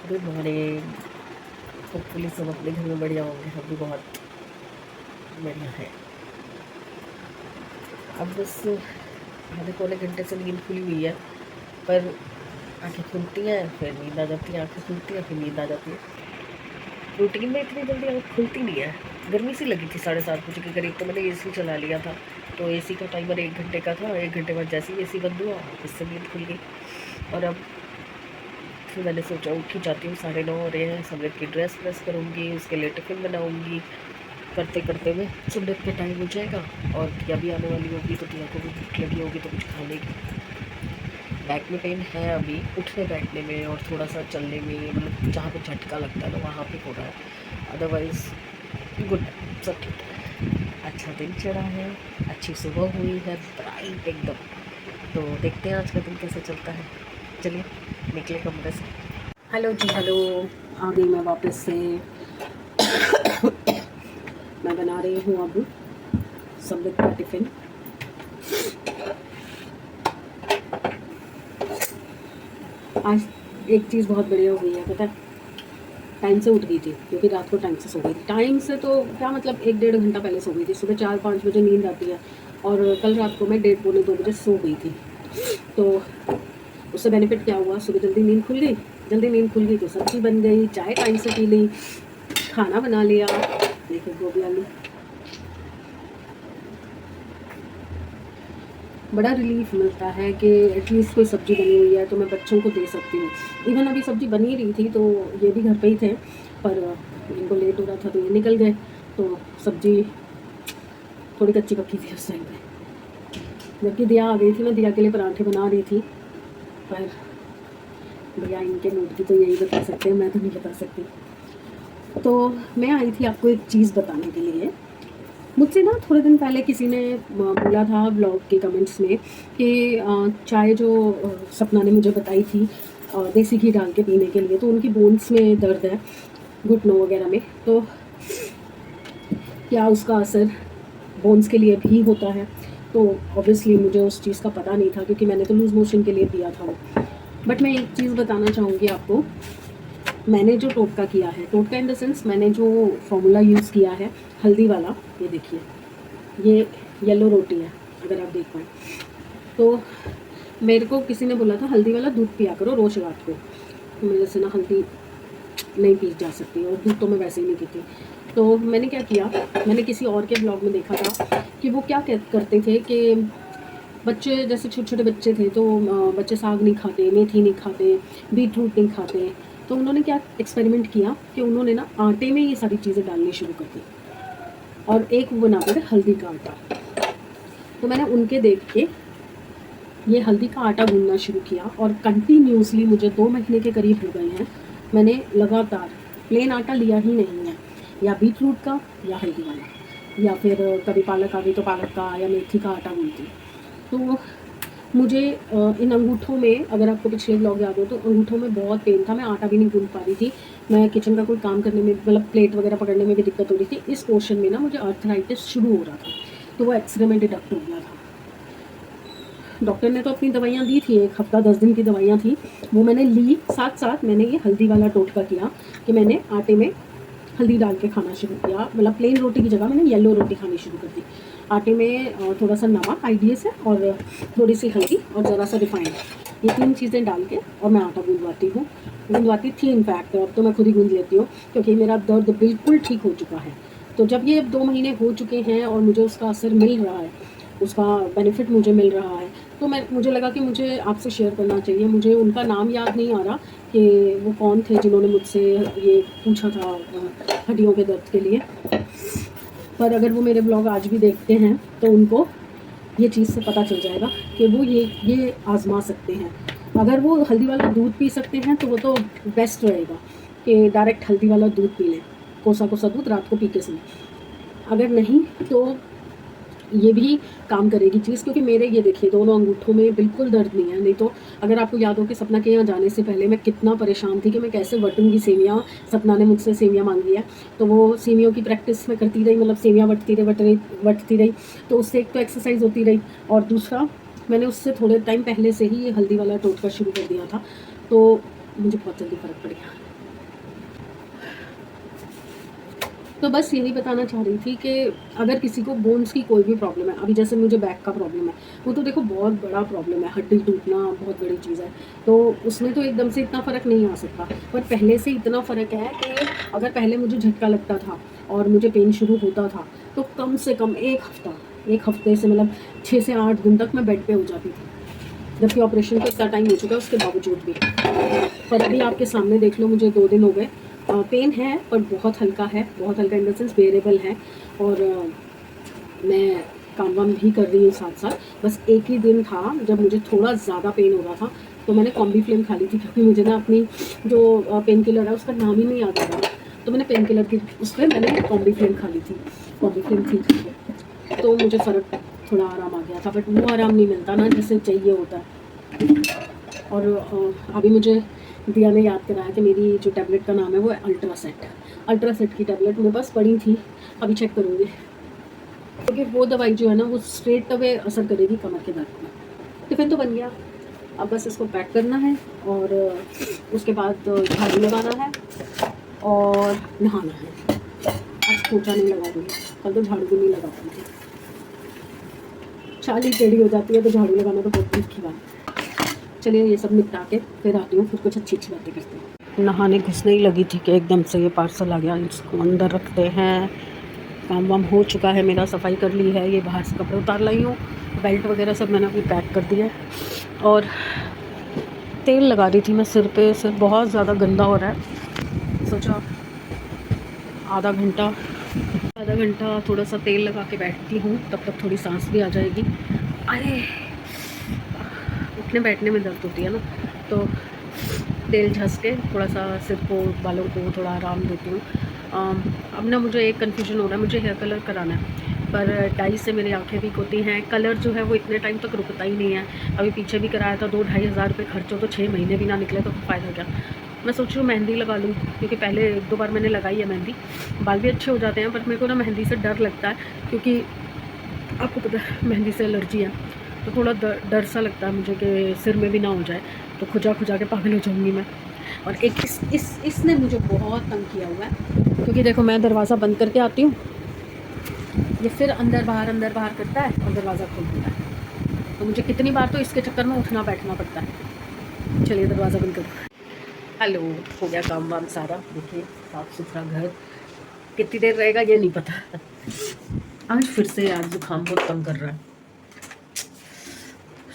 Good morning. Hopefully सब अपने घर में बढ़िया होंगे, हम भी बहुत बढ़िया है। अब बस आधे पौने घंटे से नींद खुली हुई है, पर आंखें खुलती हैं फिर नींद आ जाती है, आंखें खुलती हैं फिर नींद आ जाती है। रूटीन में इतनी जल्दी आँख खुलती नहीं है। गर्मी सी लगी थी 7:30 बजे के करीब, तो मैंने एसी चला लिया था। तो एसी का टाइमर 1 घंटे का था, 1 घंटे बाद जैसे ही एसी बंद हुआ उससे नींद खुल गई। और अब फिर मैंने सोचा उठ ही जाती हूँ, 9:30 हो रहे हैं, समृद्ध की ड्रेस प्रेस करूँगी, उसके लिए टिफ़िन बनाऊँगी। करते करते में सुबह का टाइम हो जाएगा और टिया भी आने वाली होगी, तो टिया को भी भूख लगी होगी तो कुछ खाने की। बैक में पेन है अभी, उठने बैठने में और थोड़ा सा चलने में, मतलब जहाँ पे झटका लगता है ना वहाँ पे हो रहा है। अदरवाइज़ गुड, सब ठीक है। अच्छा दिन चढ़ा है, अच्छी सुबह हुई है, ब्राइट एकदम। तो देखते हैं आज का दिन कैसे चलता है। चलिए निकले कमरे से। हेलो जी, हेलो। आ गई मैं वापस से। मैं बना रही हूँ अब समृद्ध का टिफ़िन। आज एक चीज़ बहुत बढ़िया हुई है, पता है। टाइम से उठ गई थी क्योंकि रात को टाइम से सो गई थी। टाइम से तो क्या मतलब, 1-1.5 घंटा पहले सो गई थी। सुबह 4-5 बजे नींद आती है और कल रात को मैं 1:30-2 बजे सो गई थी। तो उससे बेनिफिट क्या हुआ, सुबह जल्दी नींद खुल गई। जल्दी नींद खुल गई तो सब्जी बन गई, चाय टाइम से पी ली, खाना बना लिया। देखो गोभी आलू। बड़ा रिलीफ मिलता है कि एटलीस्ट कोई सब्ज़ी बनी हुई है तो मैं बच्चों को दे सकती हूँ। इवन अभी सब्ज़ी बन ही रही थी तो ये भी घर पे ही थे, पर इनको लेट हो रहा था तो ये निकल गए। तो सब्ज़ी थोड़ी कच्ची पक्की थी उस टाइम पे। जबकि दिया आ गई थी, मैं दिया के लिए पराठे बना रही थी, पर भैया इनके मूड की तो यही बता सकते हैं, मैं तो नहीं बता सकती। तो मैं आई थी आपको एक चीज़ बताने के लिए। मुझसे ना थोड़े दिन पहले किसी ने बोला था ब्लॉग के कमेंट्स में कि चाय जो सपना ने मुझे बताई थी देसी घी डाल के पीने के लिए, तो उनकी बोन्स में दर्द है, घुटनों वगैरह में। तो क्या उसका असर बोन्स के लिए भी होता है? तो ऑब्वियसली मुझे उस चीज़ का पता नहीं था क्योंकि मैंने तो लूज़ मोशन के लिए पिया था वो। बट मैं एक चीज़ बताना चाहूँगी आपको। मैंने जो टोटका किया है, टोटका इन द सेंस मैंने जो फॉर्मूला यूज़ किया है हल्दी वाला, ये देखिए, ये येलो रोटी है अगर आप देख पाएँ। तो मेरे को किसी ने बोला था हल्दी वाला दूध पिया करो रोज़ रात को। तो मेरे से ना हल्दी नहीं पी जा सकती और दूध तो मैं वैसे ही नहीं पीती। तो मैंने क्या किया, मैंने किसी और के ब्लॉग में देखा था कि वो क्या करते थे कि बच्चे, जैसे छोटे छोटे बच्चे थे तो बच्चे साग नहीं खाते, मेथी नहीं खाते, बीट रूट नहीं खाते। तो उन्होंने क्या एक्सपेरिमेंट किया कि उन्होंने ना आटे में ये सारी चीज़ें डालनी शुरू कर दी और एक वो बनाते थे हल्दी का आटा। तो मैंने उनके देख के ये हल्दी का आटा गूंदना शुरू किया और कंटिन्यूसली मुझे 2 महीने के करीब हो गए हैं, मैंने लगातार प्लेन आटा लिया ही नहीं है, या बीट रूट का या हल्दी वाला, या फिर कभी पालक आ गई तो पालक का या मेथी का आटा गूंदती। तो मुझे इन अंगूठों में, अगर आपको पिछले ब्लॉग याद हो तो अंगूठों में बहुत पेन था, मैं आटा भी नहीं गूंद पा रही थी। मैं किचन का कोई काम करने में, मतलब प्लेट वगैरह पकड़ने में भी दिक्कत हो रही थी। इस पोर्शन में ना मुझे आर्थराइटिस शुरू हो रहा था, तो वो एक्सरे में डिटेक्ट हो गया था। डॉक्टर ने तो अपनी दवाइयाँ दी थी, 1 हफ्ता 10 दिन की दवाइयाँ थी, वो मैंने ली। साथ साथ मैंने ये हल्दी वाला टोटका किया कि मैंने आटे में हल्दी डाल के खाना शुरू किया। मतलब प्लेन रोटी की जगह मैंने येलो रोटी खानी शुरू कर दी। आटे में थोड़ा सा नमक आईडीएस है और थोड़ी सी हल्दी और ज़रा सा रिफाइंड, ये 3 चीज़ें डाल के और मैं आटा गूंदवाती थी इनफैक्ट। अब तो मैं खुद ही गूंद लेती हूँ क्योंकि मेरा दर्द बिल्कुल ठीक हो चुका है। तो जब ये 2 महीने हो चुके हैं और मुझे उसका असर मिल रहा है, उसका बेनिफिट मुझे मिल रहा है, तो मुझे लगा कि मुझे आपसे शेयर करना चाहिए। मुझे उनका नाम याद नहीं आ रहा कि वो कौन थे जिन्होंने मुझसे ये पूछा था हड्डियों के दर्द के लिए, पर अगर वो मेरे ब्लॉग आज भी देखते हैं तो उनको ये चीज़ से पता चल जाएगा कि वो ये आज़मा सकते हैं। अगर वो हल्दी वाला दूध पी सकते हैं तो वो तो बेस्ट रहेगा कि डायरेक्ट हल्दी वाला दूध पी लें, कोसा कोसा दूध रात को पी के सोएं। अगर नहीं तो ये भी काम करेगी चीज़, क्योंकि मेरे ये देखिए दोनों अंगूठों में बिल्कुल दर्द नहीं है। नहीं तो अगर आपको याद हो कि सपना के यहाँ जाने से पहले मैं कितना परेशान थी कि मैं कैसे बटूंगी सेवियाँ। सपना ने मुझसे सेवियाँ मांगी है तो वो सेवियों की प्रैक्टिस मैं करती रही, मतलब सेवियाँ बटती रही। तो उससे एक तो एक्सरसाइज होती रही और दूसरा मैंने उससे थोड़े टाइम पहले से ही ये हल्दी वाला टोटका शुरू कर दिया था, तो मुझे बहुत जल्दी फ़र्क पड़ गया। तो बस यही बताना चाह रही थी कि अगर किसी को बोन्स की कोई भी प्रॉब्लम है, अभी जैसे मुझे बैक का प्रॉब्लम है, वो तो देखो बहुत बड़ा प्रॉब्लम है, हड्डी टूटना बहुत बड़ी चीज़ है, तो उसमें तो एकदम से इतना फ़र्क नहीं आ सकता। पर पहले से इतना फ़र्क है कि अगर पहले मुझे झटका लगता था और मुझे पेन शुरू होता था, तो कम से कम एक हफ्ते से मतलब 6 से 8 दिन तक मैं बेड पे हो जाती थी, जबकि ऑपरेशन को इतना टाइम हो चुका है उसके बावजूद भी। पर अभी आपके सामने देख लो, मुझे 2 दिन हो गए, पेन है पर बहुत हल्का है, बहुत हल्का इन द सेंस बेरेबल है। और मैं काम वाम भी कर रही हूँ साथ साथ। बस एक ही दिन था जब मुझे थोड़ा ज़्यादा पेन हो रहा था, तो मैंने कॉम्बीफ्लेम खा ली थी, क्योंकि मुझे ना अपनी जो पेन किलर है उसका नाम ही नहीं याद आ रहा, तो मैंने पेन किलर की उस पर मैंने कॉम्बीफ्लेम खा ली थी। कॉम्बीफ्लेम थी तो मुझे फ़र्क थोड़ा आराम आ गया था, बट वो आराम नहीं मिलता ना जैसे चाहिए होता है। और अभी मुझे दिया ने याद कराया कि मेरी जो टैबलेट का नाम है वो है अल्ट्रासेट की टैबलेट मेरे पास पड़ी थी, अभी चेक करूँगी, क्योंकि वो दवाई जो है ना वो स्ट्रेट अवे असर करेगी कमर के दर्द में। टिफ़िन तो बन गया, अब बस इसको पैक करना है और उसके बाद झाड़ू लगाना है और नहाना है। आज पोछा नहीं लगा दूँगी, कल तो झाड़ू भी नहीं लगा पाई थी, चाल ही टेढ़ी हो जाती है तो झाड़ू लगाना तो बहुत मुश्किल बात है। चलिए ये सब निपटा के फिर आती हूँ, फिर कुछ अच्छी अच्छी बातें करते हैं। नहाने घुसने ही लगी थी कि एकदम से ये पार्सल आ गया, इसको अंदर रखते हैं। काम वाम हो चुका है मेरा, सफाई कर ली है, ये बाहर से कपड़े उतार लाई हूँ, बेल्ट वगैरह सब मैंने अभी पैक कर दिया है। और तेल लगा रही थी मैं सिर पे, सिर बहुत ज़्यादा गंदा हो रहा है, सोचा आधा घंटा थोड़ा सा तेल लगा के बैठती हूँ, तब तक थोड़ी सांस भी आ जाएगी। अरे उठने बैठने में दर्द होती है ना, तो तेल घस के थोड़ा सा सिर को, बालों को थोड़ा आराम देती हूँ। अब ना मुझे एक कन्फ्यूजन हो रहा है, मुझे हेयर कलर कराना है, पर डाई से मेरी आंखें वीक होती हैं, कलर जो है वो इतने टाइम तक रुकता ही नहीं है। अभी पीछे भी कराया था, 2-2.5 हज़ार रुपये खर्च हो, तो 6 महीने भी ना निकले तो फ़ायदा क्या। मैं सोच रही हूँ मेहंदी लगा लूँ, क्योंकि पहले 1-2 बार मैंने लगाई है मेहंदी, बाल भी अच्छे हो जाते हैं, बट मेरे को ना मेहंदी से डर लगता है, क्योंकि आपको पता है मेहंदी से एलर्जी है, तो थोड़ा डर सा लगता है मुझे कि सिर में भी ना हो जाए, तो खुजा के पागल हो जाऊँगी मैं। और एक इसने मुझे बहुत तंग किया हुआ है, क्योंकि देखो मैं दरवाज़ा बंद करके आती हूँ, ये फिर अंदर बाहर करता है और दरवाज़ा खोल देता है, तो मुझे कितनी बार तो इसके चक्कर में उठना बैठना पड़ता है। चलिए दरवाज़ा बंद करो। हेलो, हो गया काम वाम सारा, देखिए साफ़ सुथरा घर। कितनी देर रहेगा ये नहीं पता। आज फिर से यार जुकाम बहुत तंग कर रहा है,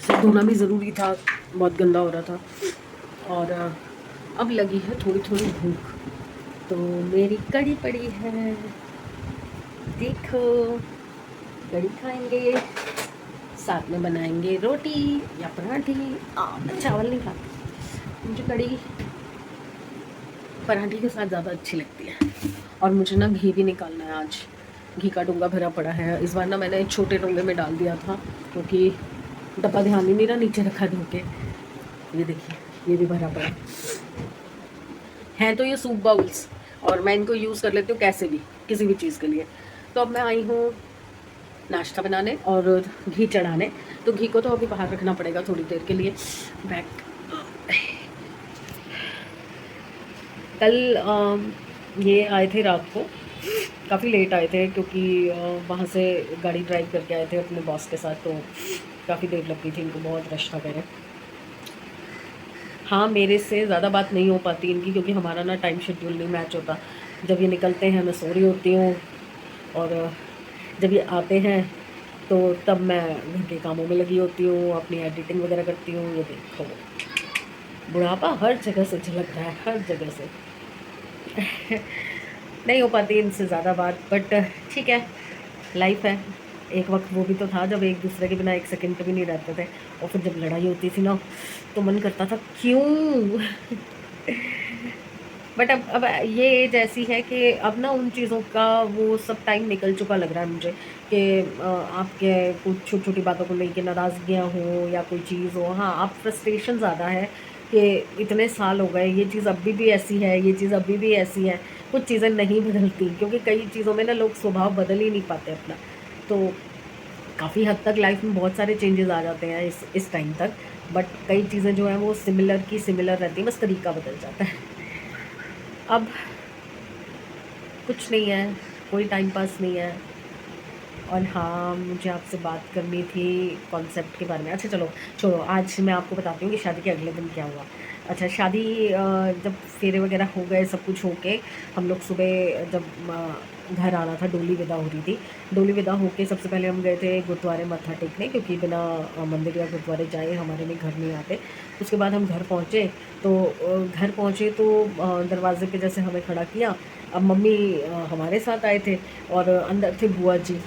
सिर धोना भी ज़रूरी था, बहुत गंदा हो रहा था। और अब लगी है थोड़ी थोड़ी भूख, तो मेरी कड़ी पड़ी है, देखो कड़ी खाएंगे, साथ में बनाएंगे रोटी या पराठी। मैं चावल नहीं खाती, मुझे कड़ी पराठी के साथ ज़्यादा अच्छी लगती है। और मुझे ना घी भी निकालना है, आज घी का डोंगा भरा पड़ा है। इस बार ना मैंने एक छोटे डोंगे में डाल दिया था, क्योंकि डब्बा ध्यान ही नहीं रहा, नीचे रखा धो के। ये देखिए ये भी भरा पड़ा है, तो ये सूप बाउल्स, और मैं इनको यूज़ कर लेती हूँ कैसे भी, किसी भी चीज़ के लिए। तो अब मैं आई हूँ नाश्ता बनाने और घी चढ़ाने, तो घी को तो अभी बाहर रखना पड़ेगा थोड़ी देर के लिए। बैक कल ये आए थे रात को, काफ़ी लेट आए थे, क्योंकि वहाँ से गाड़ी ड्राइव करके आए थे अपने बॉस के साथ, तो काफ़ी देर लग गई थी इनको, बहुत रश था कह रहे। हाँ, मेरे से ज़्यादा बात नहीं हो पाती इनकी, क्योंकि हमारा ना टाइम शेड्यूल नहीं मैच होता। जब ये निकलते हैं मैं सो रही होती हूँ, और जब ये आते हैं तो तब मैं घर के कामों में लगी होती हूँ, अपनी एडिटिंग वगैरह करती हूँ। ये देखो बुढ़ापा हर जगह से झलक रहा है, हर जगह से। नहीं हो पाती इनसे ज़्यादा बात, बट ठीक है, लाइफ है। एक वक्त वो भी तो था जब एक दूसरे के बिना एक सेकंड भी नहीं रहते थे, और फिर जब लड़ाई होती थी ना, तो मन करता था क्यों। बट अब ये एज ऐसी है कि अब ना उन चीज़ों का वो सब टाइम निकल चुका लग रहा है मुझे, कि आपके कुछ छोटी छोटी बातों को लेके नाराज़गियाँ हो या कोई चीज़ हो। हाँ, आप फ्रस्ट्रेशन ज़्यादा है कि इतने साल हो गए, ये चीज़ अभी भी ऐसी है, ये चीज़ अभी भी ऐसी है, कुछ चीज़ें नहीं बदलती, क्योंकि कई चीज़ों में ना लोग स्वभाव बदल ही नहीं पाते अपना। तो काफ़ी हद तक लाइफ में बहुत सारे चेंजेस आ जाते हैं इस टाइम तक, बट कई चीज़ें जो हैं वो सिमिलर की सिमिलर रहती हैं, बस तरीका बदल जाता है। अब कुछ नहीं है, कोई टाइम पास नहीं है। और हाँ, मुझे आपसे बात करनी थी कॉन्सेप्ट के बारे में। अच्छा चलो छोड़ो, आज मैं आपको बताती हूँ कि शादी के अगले दिन क्या हुआ। अच्छा शादी जब फेरे वगैरह हो गए, सब कुछ हो के हम लोग सुबह जब घर आना था, डोली विदा हो रही थी। डोली विदा होके सबसे पहले हम गए थे गुरुद्वारे मत्था टेकने, क्योंकि बिना मंदिर या गुरुद्वारे जाए हमारे में घर नहीं आते। उसके बाद हम घर पहुँचे, तो घर पहुँचे तो दरवाजे पे जैसे हमें खड़ा किया। अब मम्मी हमारे साथ आए थे और अंदर थे बुआ जी।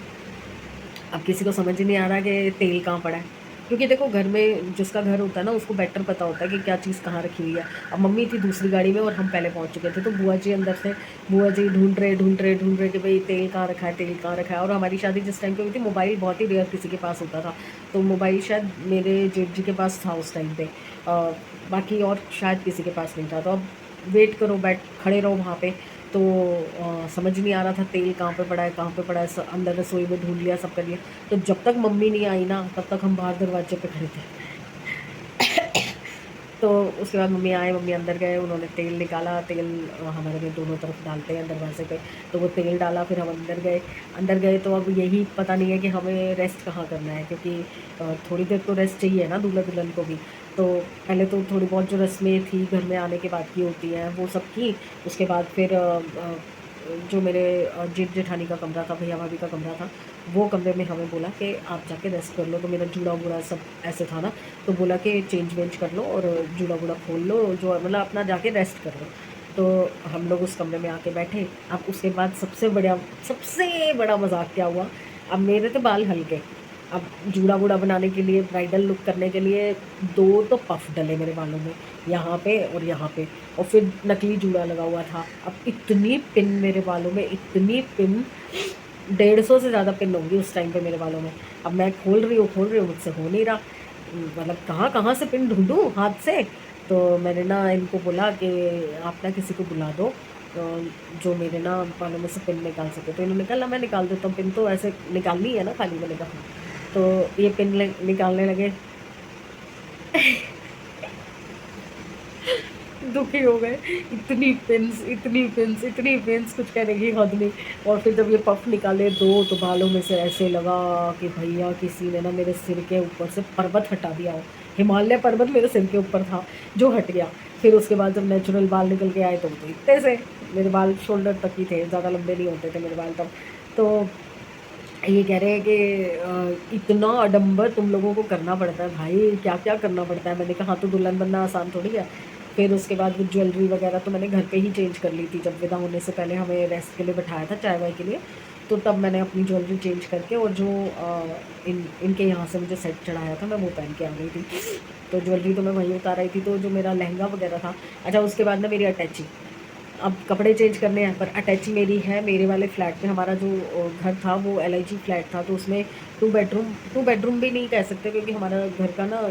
अब किसी को समझ ही नहीं आ रहा कि तेल कहाँ पड़ा है, क्योंकि देखो घर में जिसका घर होता है ना उसको बेटर पता होता है कि क्या चीज़ कहाँ रखी हुई है। अब मम्मी थी दूसरी गाड़ी में और हम पहले पहुंच चुके थे, तो बुआ जी अंदर थे। बुआ जी ढूंढ रहे कि भाई तेल कहाँ रखा है, तेल कहाँ रखा है। और हमारी शादी जिस टाइम पे हुई थी, मोबाइल बहुत ही रेयर किसी के पास होता था, तो मोबाइल शायद मेरे जेठ जी के पास था उस टाइम पे। बाकी और शायद किसी के पास नहीं था। तो अब वेट करो, खड़े रहो वहाँ पे। तो समझ नहीं आ रहा था तेल कहाँ पे पड़ा है, कहाँ पे पड़ा है। अंदर रसोई में ढूंढ लिया, सब कर लिया। तो जब तक मम्मी नहीं आई ना, तब तक हम बाहर दरवाजे पे खड़े थे। तो उसके बाद मम्मी आए, मम्मी अंदर गए, उन्होंने तेल निकाला। तेल हमारे में दोनों तरफ डालते हैं दरवाजे पे, तो वो तेल डाला। फिर हम अंदर गए। अंदर गए तो अब यही पता नहीं है कि हमें रेस्ट कहाँ करना है, क्योंकि थोड़ी देर तो रेस्ट चाहिए ना दूल्हा दुल्हन को भी। तो पहले तो थोड़ी बहुत जो रस्में थी घर में आने के बाद की होती हैं वो सब की। उसके बाद फिर जो मेरे जेठ जेठानी का कमरा था, भैया भाभी का कमरा था, वो कमरे में हमें बोला कि आप जाके रेस्ट कर लो। तो मेरा जूड़ा वूड़ा सब ऐसे था ना, तो बोला कि चेंज वेंज कर लो और जूड़ा वूड़ा खोल लो, जो मतलब अपना जाके रेस्ट कर लो। तो हम लोग उस कमरे में आके बैठे। अब उसके बाद सबसे बड़ा मजाक क्या हुआ। अब मेरे तो बाल हल्के, अब जूड़ा वूड़ा बनाने के लिए, ब्राइडल लुक करने के लिए 2 तो पफ डले मेरे बालों में, यहाँ पे और यहाँ पे। और फिर नकली जूड़ा लगा हुआ था। अब इतनी पिन मेरे बालों में, इतनी पिन, 150 से ज़्यादा पिन होंगी उस टाइम पे मेरे बालों में। अब मैं खोल रही हूँ, मुझसे हो नहीं रहा। मतलब कहाँ कहाँ से पिन ढूंढूं हाथ से। तो मैंने ना इनको बोला कि आप ना किसी को बुला दो जो मेरे ना बालों में से पिन निकाल सके। तो इन्होंने कहा ला मैं निकाल देता हूँ, पिन तो ऐसे निकालनी है ना खाली। मैंने कहा हाँ। तो ये पिन निकालने लगे। दुखी हो गए। इतनी पिंस, कुछ कहने की हद नहीं। और फिर जब ये पफ निकाले 2, तो बालों में से ऐसे लगा कि भैया किसी ने ना मेरे सिर के ऊपर से पर्वत हटा दिया हो। हिमालय पर्वत मेरे सिर के ऊपर था जो हट गया। फिर उसके बाद जब नेचुरल बाल निकल के आए तो वो तो इतने से, मेरे बाल शोल्डर तक ही थे, ज़्यादा लंबे नहीं होते थे मेरे बाल तब। तो ये कह रहे हैं कि इतना आडंबर तुम लोगों को करना पड़ता है भाई, क्या क्या करना पड़ता है। मैंने कहा हाँ, तो दुल्हन बनना आसान थोड़ी है। फिर उसके बाद वो ज्वेलरी वगैरह तो मैंने घर पे ही चेंज कर ली थी। जब विदा होने से पहले हमें रेस्ट के लिए बिठाया था, चाय वाय के लिए, तो तब मैंने अपनी ज्वेलरी चेंज करके, और जो इनके यहाँ से मुझे सेट चढ़ाया था मैं वो पहन के आ गई थी। तो ज्वेलरी तो मैं वहीं उतार आई थी। तो जो मेरा लहंगा वगैरह था, अच्छा उसके बाद ना मेरी अटैची, अब कपड़े चेंज करने हैं पर अटैची मेरी है। मेरे वाले फ्लैट में, हमारा जो घर था वो LIG फ्लैट था, तो उसमें 2 बेडरूम भी नहीं कह सकते, क्योंकि हमारा घर का ना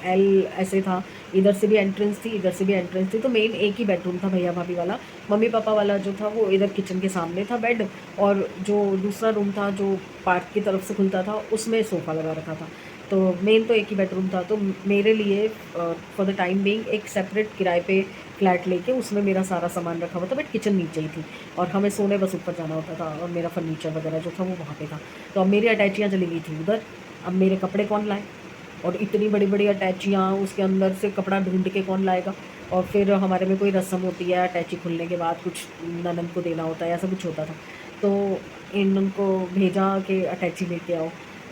L ऐसे था, इधर से भी एंट्रेंस थी, इधर से भी एंट्रेंस थी। तो मेन एक ही बेडरूम था भैया भाभी वाला। मम्मी पापा वाला जो था वो इधर किचन के सामने था बेड, और जो दूसरा रूम था जो पार्क की तरफ से खुलता था उसमें सोफ़ा लगा रखा था। तो मेन तो एक ही बेडरूम था। तो मेरे लिए फॉर द टाइम बीइंग एक सेपरेट किराए पे फ्लैट लेके उसमें मेरा सारा सामान रखा हुआ था, बट किचन नीचे ही थी और हमें सोने बस ऊपर जाना होता था, और मेरा फर्नीचर वगैरह जो था वो वहाँ पे था। तो अब मेरी अटैचियाँ चली गई थी उधर। अब मेरे कपड़े कौन लाए, और इतनी बड़ी बड़ी अटैचियाँ, उसके अंदर से कपड़ा ढूंढ के कौन लाएगा। और फिर हमारे में कोई रस्म होती है, अटैची खुलने के बाद कुछ ननद को देना होता है, ऐसा कुछ होता था। तो इन उनको भेजा कि अटैची लेके आओ।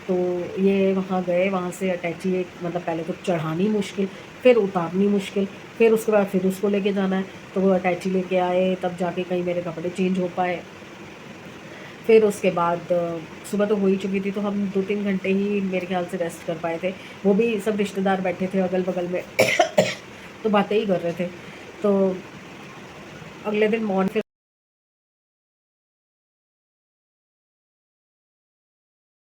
तो ये वहाँ गए, वहाँ से अटैची एक, मतलब पहले तो चढ़ानी मुश्किल, फिर उतारनी मुश्किल, फिर उसके बाद फिर उसको लेके जाना है। तो वो अटैची लेके आए, तब जाके कहीं मेरे कपड़े चेंज हो पाए। फिर उसके बाद सुबह तो हो ही चुकी थी, तो हम 2-3 घंटे ही मेरे ख्याल से रेस्ट कर पाए थे। वो भी सब रिश्तेदार बैठे थे अगल बगल में तो बातें ही कर रहे थे। तो अगले दिन मॉर्निंग